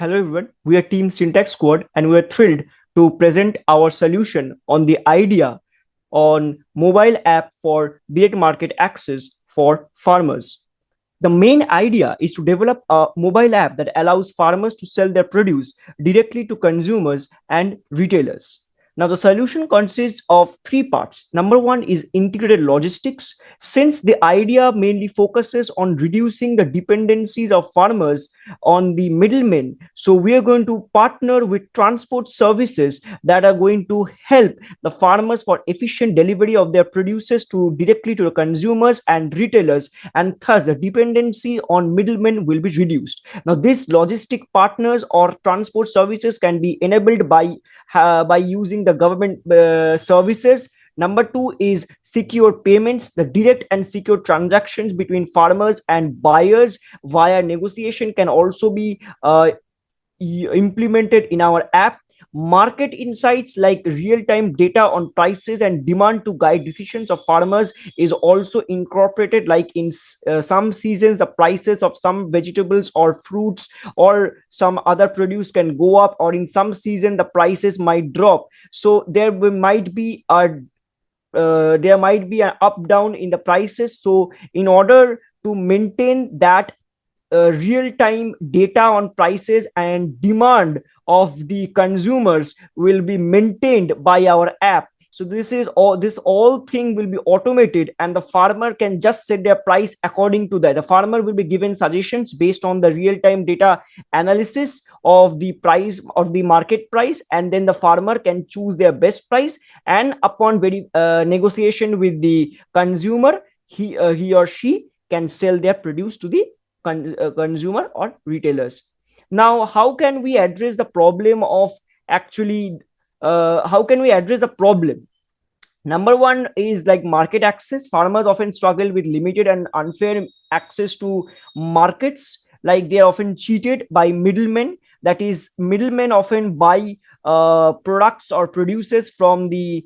Hello everyone, we are Team Syntax Squad and we are thrilled to present our solution on the idea on mobile app for direct market access for farmers. The main idea is to develop a mobile app that allows farmers to sell their produce directly to consumers and retailers. Now, the solution consists of three parts. Number one is integrated logistics. Since the idea mainly focuses on reducing the dependencies of farmers on the middlemen, so we are going to partner with transport services that are going to help the farmers for efficient delivery of their produces to directly to the consumers and retailers, and thus the dependency on middlemen will be reduced. Now, these logistic partners or transport services can be enabled by using the government services. Number two is secure payments. The direct and secure transactions between farmers and buyers via negotiation can also be implemented in our app. Market insights like real-time data on prices and demand to guide decisions of farmers is also incorporated, like in some seasons the prices of some vegetables or fruits or some other produce can go up, or in some season the prices might drop. So there might be an up down in the prices. So in order to maintain that real time data on prices and demand of the consumers will be maintained by our app. So this all thing will be automated, and the farmer can just set their price according to that. The farmer will be given suggestions based on the real time data analysis of the price of the market price, and then the farmer can choose their best price, and upon very negotiation with the consumer, he or she can sell their produce to the consumer or retailers. Now, how can we address the problem of actually how can we address the problem? Number one is like market access. Farmers often struggle with limited and unfair access to markets. Like they are often cheated by middlemen. That is, middlemen often buy products or produces from the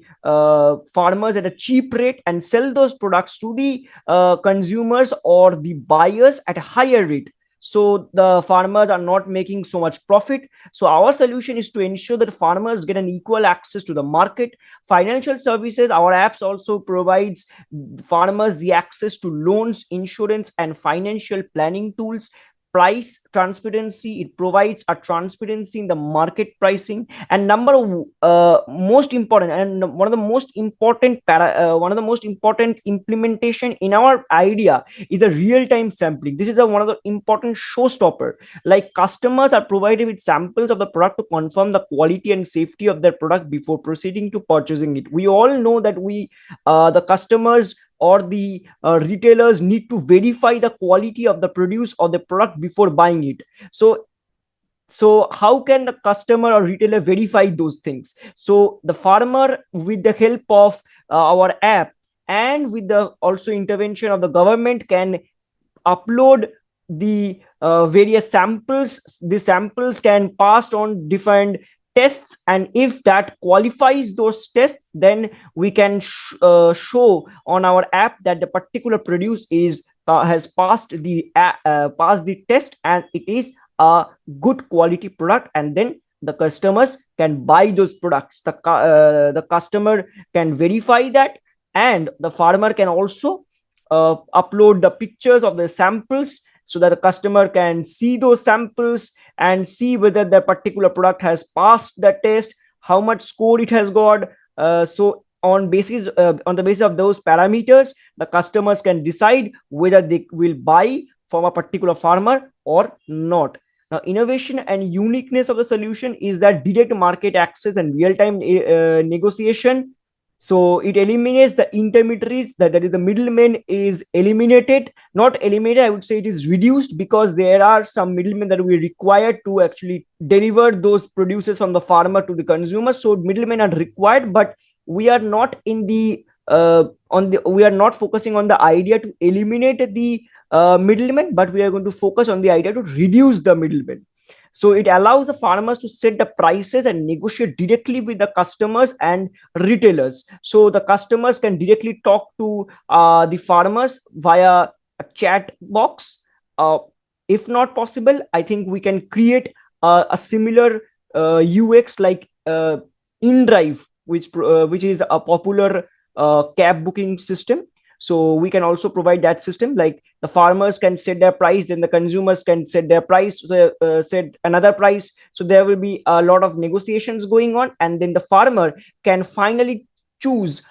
farmers at a cheap rate and sell those products to the consumers or the buyers at a higher rate. So the farmers are not making so much profit. So our solution is to ensure that farmers get an equal access to the market. Financial services, our apps also provides farmers the access to loans, insurance and financial planning tools. Price transparency, it provides a transparency in the market pricing. And most important, and one of the most important one of the most important implementation in our idea is the real time sampling. This is one of the important showstopper. Like customers are provided with samples of the product to confirm the quality and safety of their product before proceeding to purchasing it. We all know that the customers or the retailers need to verify the quality of the produce or the product before buying it. So how can the customer or retailer verify those things? So the farmer, with the help of our app and with the also intervention of the government, can upload the various samples. The samples can pass on different tests, and if that qualifies those tests, then we can show on our app that the particular produce is has passed the test and it is a good quality product, and then the customers can buy those products. The customer can verify that, and the farmer can also upload the pictures of the samples so that the customer can see those samples and see whether the particular product has passed the test, how much score it has got. So on the basis of those parameters, the customers can decide whether they will buy from a particular farmer or not. Now, innovation and uniqueness of the solution is that direct market access and real-time negotiation. So it eliminates the intermediaries, that is the middleman is eliminated, not eliminated, I would say it is reduced, because there are some middlemen that we require to actually deliver those produces from the farmer to the consumer. So middlemen are required, but we are not in the we are not focusing on the idea to eliminate the middlemen, but we are going to focus on the idea to reduce the middlemen. So it allows the farmers to set the prices and negotiate directly with the customers and retailers. So the customers can directly talk to the farmers via a chat box. uh, if not possible, I think we can create a similar UX like InDrive, which is a popular cab booking system. So we can also provide that system. Like the farmers can set their price, then the consumers can set their price, set another price. So there will be a lot of negotiations going on, and then the farmer can finally choose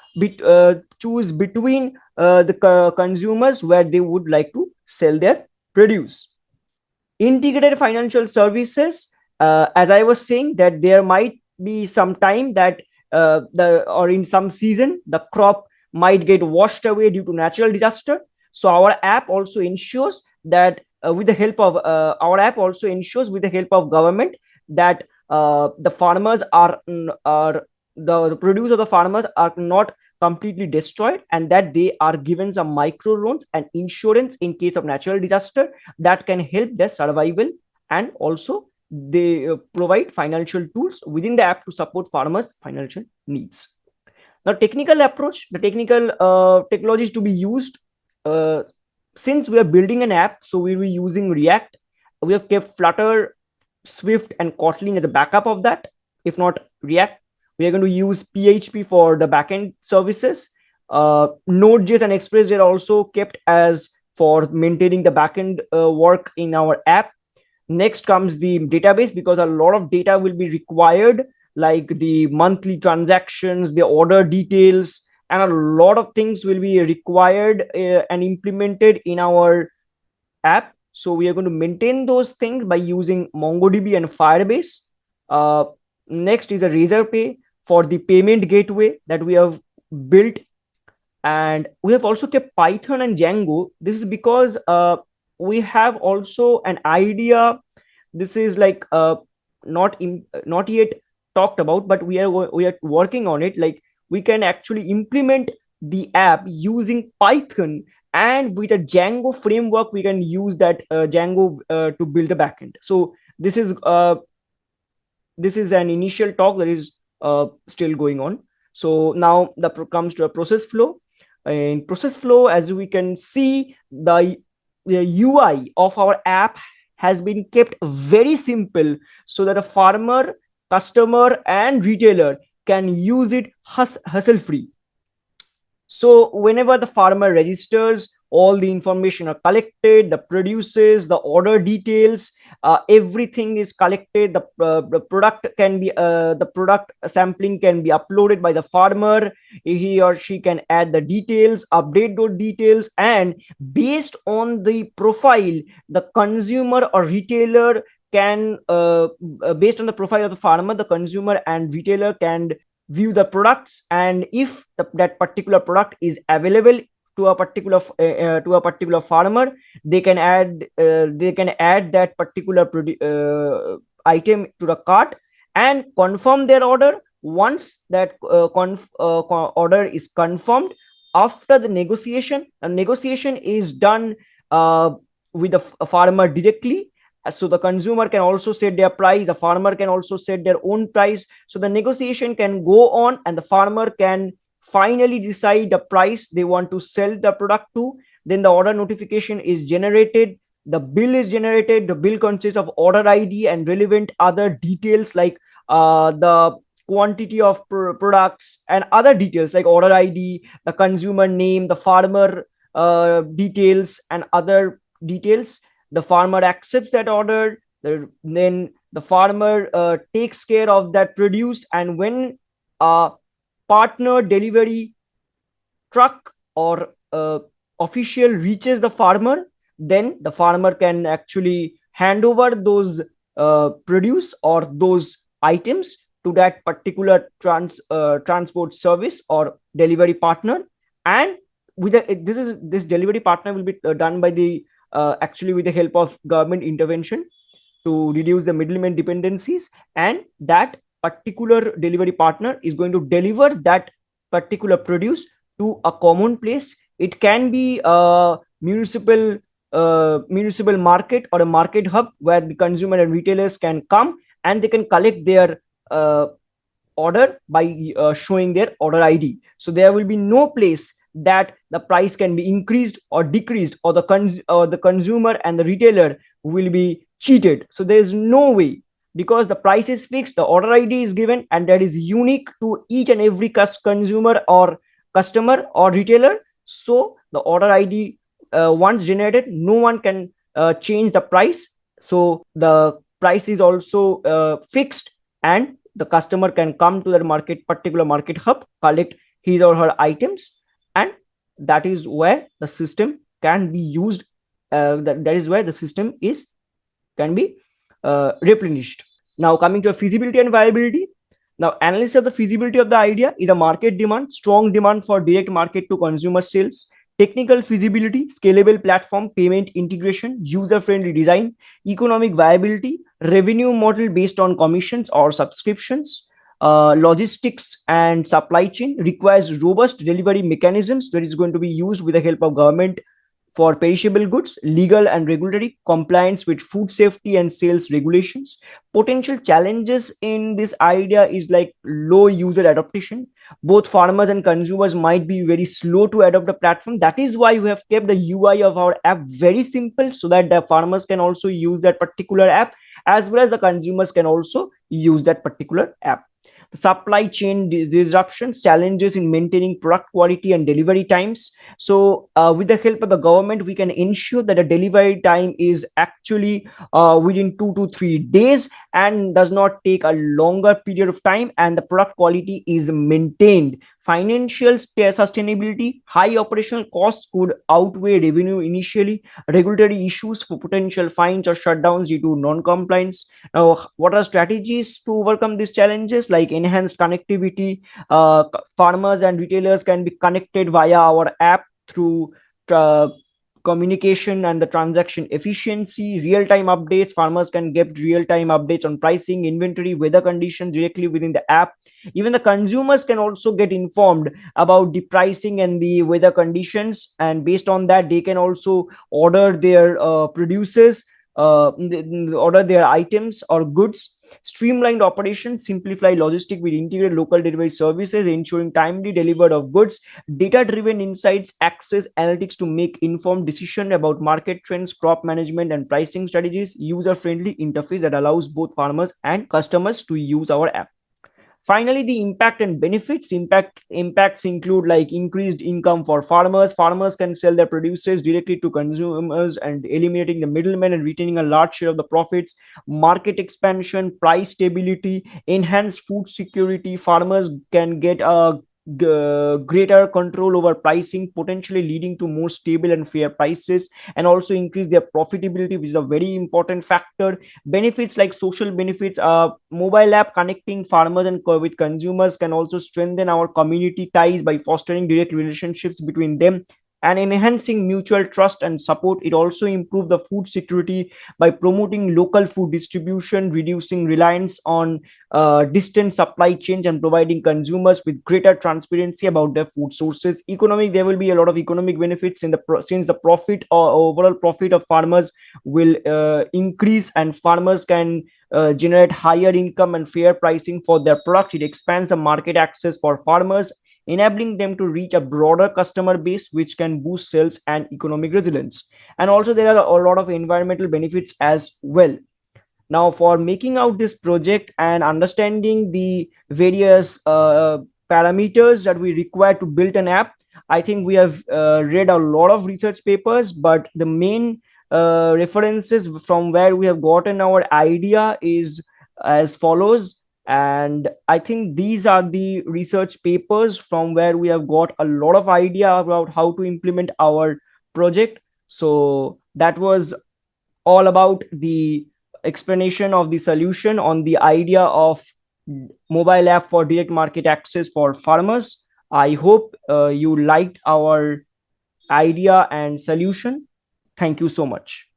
choose between the consumers where they would like to sell their produce. Integrated financial services, as I was saying, that there might be some time that the or in some season the crop might get washed away due to natural disaster. So our app also ensures that with the help of our app also ensures with the help of government that the farmers are the produce of the farmers are not completely destroyed, and that they are given some micro loans and insurance in case of natural disaster that can help their survival. And also they provide financial tools within the app to support farmers financial needs. Now technical approach, the technical technologies to be used, uh, since we are building an app, so we will be using React. We have kept Flutter, Swift and Kotlin as the backup of that. If not React, we are going to use PHP for the backend services. Node.js and Express.js are also kept as for maintaining the backend work in our app. Next comes the database, because a lot of data will be required, like the monthly transactions, the order details, and a lot of things will be required and implemented in our app. So we are going to maintain those things by using MongoDB and Firebase. Uh, Next is a Razorpay for the payment gateway that we have built. And we have also kept Python and Django. This is because we have also an idea. This is like not yet talked about, but we are working on it. Like we can actually implement the app using Python, and with a Django framework we can use that Django to build a backend. So this is an initial talk that is still going on. So now the comes to a process flow. In process flow, as we can see, the UI of our app has been kept very simple, so that a farmer, customer and retailer can use it hassle free. So whenever the farmer registers, all the information are collected, the produces, the order details, everything is collected. The product can be the product sampling can be uploaded by the farmer. He or she can add the details, update those details, and based on the profile, the consumer or retailer can based on the profile of the farmer, the consumer and retailer can view the products, and if that particular product is available to a particular farmer, they can add that particular item to the cart and confirm their order. Once that order is confirmed, after the negotiation, a negotiation is done with the farmer directly. So the consumer can also set their price, the farmer can also set their own price, so the negotiation can go on, and the farmer can finally decide the price they want to sell the product to. Then the order notification is generated, the bill is generated. The bill consists of order ID and relevant other details, like the quantity of products and other details like order ID, the consumer name, the farmer details and other details. The farmer accepts that order. Then the farmer takes care of that produce, and when a partner delivery truck or official reaches the farmer, then the farmer can actually hand over those produce or those items to that particular transport service or delivery partner. And this delivery partner will be done by the actually with the help of government intervention to reduce the middleman dependencies, and that particular delivery partner is going to deliver that particular produce to a common place. It can be a municipal market or a market hub where the consumer and retailers can come and they can collect their order by showing their order ID. So there will be no place that the price can be increased or decreased, or the consumer and the retailer will be cheated. So there is no way. because the price is fixed, the order ID is given, and that is unique to each and every consumer or customer or retailer. So the order ID, once generated, no one can change the price. So the price is also fixed, and the customer can come to the particular market hub, collect his or her items, and that is where the system can be used. That is where the system is can be replenished. Now, coming to feasibility and viability. Now, analysis of the feasibility of the idea is a market demand, strong demand for direct market to consumer sales, technical feasibility, scalable platform, payment integration, user friendly design, economic viability, revenue model based on commissions or subscriptions, logistics and supply chain requires robust delivery mechanisms that is going to be used with the help of government for perishable goods, legal and regulatory compliance with food safety and sales regulations. Potential challenges in this idea is like low user adaptation. Both farmers and consumers might be very slow to adopt the platform. That is why we have kept the UI of our app very simple, so that the farmers can also use that particular app, as well as the consumers can also use that particular app. The supply chain disruptions, challenges in maintaining product quality and delivery times. So with the help of the government, we can ensure that the delivery time is actually within 2 to 3 days and does not take a longer period of time, and the product quality is maintained. Financial sustainability, high operational costs could outweigh revenue initially. Regulatory issues for potential fines or shutdowns due to non-compliance. Now, what are strategies to overcome these challenges? Like enhanced connectivity, farmers and retailers can be connected via our app through uh, communication and the transaction efficiency, real-time updates. Farmers can get real-time updates on pricing, inventory, weather conditions directly within the app. Even the consumers can also get informed about the pricing and the weather conditions, and based on that, they can also order their producers, order their items or goods. Streamlined operations simplify logistics with integrated local delivery services, ensuring timely delivery of goods. Data-driven insights access analytics to make informed decisions about market trends, crop management, and pricing strategies. User-friendly interface that allows both farmers and customers to use our app. Finally, the impact and benefits. Impacts include like increased income for farmers. Farmers can sell their produces directly to consumers and eliminating the middlemen and retaining a large share of the profits. Market expansion, price stability, enhanced food security. Farmers can get a greater control over pricing, potentially leading to more stable and fair prices, and also increase their profitability, which is a very important factor. Benefits like social benefits, mobile app connecting farmers and with consumers can also strengthen our community ties by fostering direct relationships between them and enhancing mutual trust and support. It also improves the food security by promoting local food distribution, reducing reliance on distant supply chains, and providing consumers with greater transparency about their food sources. Economic, there will be a lot of economic benefits in the since the profit or overall profit of farmers will increase, and farmers can generate higher income and fair pricing for their product. It expands the market access for farmers, enabling them to reach a broader customer base, which can boost sales and economic resilience. And also, there are a lot of environmental benefits as well. Now, for making out this project and understanding the various parameters that we require to build an app, I think we have read a lot of research papers, but the main references from where we have gotten our idea is as follows. And I think these are the research papers from where we have got a lot of idea about how to implement our project. So that was all about the explanation of the solution on the idea of mobile app for direct market access for farmers. I hope you liked our idea and solution. Thank you so much.